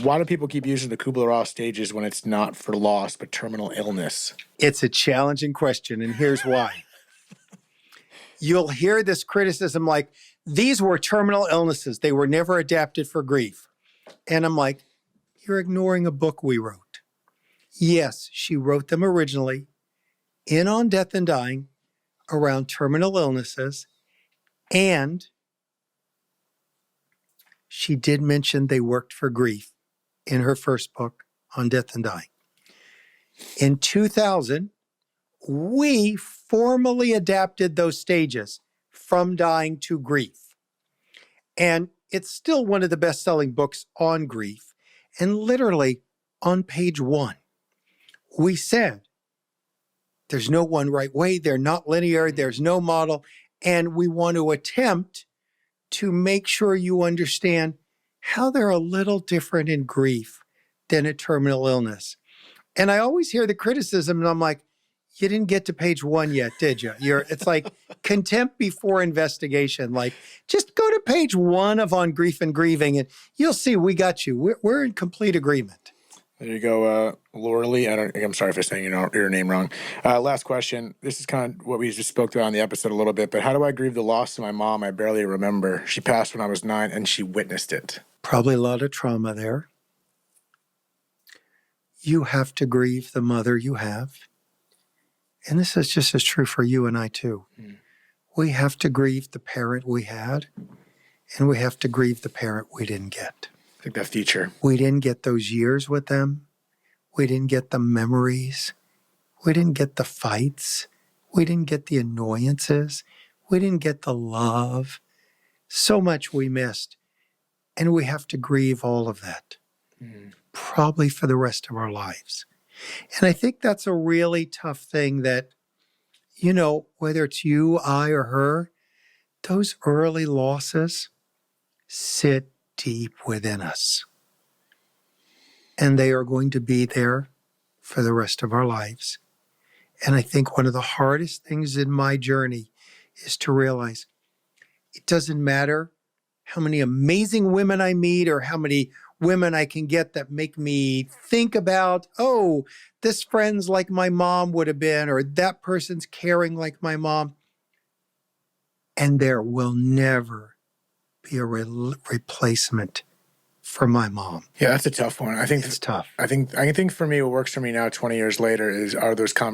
Why do people keep using the Kubler Ross stages when it's not for loss, but terminal illness? It's a challenging question, and here's why. You'll hear this criticism like, these were terminal illnesses. They were never adapted for grief. And I'm like, you're ignoring a book we wrote. Yes, she wrote them originally in On Death and Dying around terminal illnesses, and she did mention they worked for grief in her first book, On Death and Dying. In 2000, we formally adapted those stages from dying to grief. And it's still one of the best-selling books on grief. And literally on page 1, we said, there's no one right way, they're not linear, there's no model, and we want to attempt to make sure you understand how they're a little different in grief than a terminal illness. And I always hear the criticism, and I'm like, you didn't get to page 1 yet, did you? It's like contempt before investigation. Like, just go to page 1 of On Grief and Grieving, and you'll see we got you. We're in complete agreement. There you go, Lauralee. I'm sorry for saying your name wrong. Last question. This is kind of what we just spoke about on the episode a little bit, but how do I grieve the loss of my mom? I barely remember. She passed when I was 9, and she witnessed it. Probably a lot of trauma there. You have to grieve the mother you have. And this is just as true for you and I too. We have to grieve the parent we had, and we have to grieve the parent we didn't get. I think that feature. We didn't get those years with them. We didn't get the memories. We didn't get the fights. We didn't get the annoyances. We didn't get the love. So much we missed. And we have to grieve all of that, probably for the rest of our lives. And I think that's a really tough thing that, whether it's you, I, or her, those early losses sit deep within us. And they are going to be there for the rest of our lives. And I think one of the hardest things in my journey is to realize it doesn't matter how many amazing women I meet or how many women I can get that make me think about, oh, this friend's like my mom would have been, or that person's caring like my mom. And there will never be a replacement for my mom. Yeah, that's a tough one. I think it's tough. I think for me, what works for me now, 20 years later, are those conversations.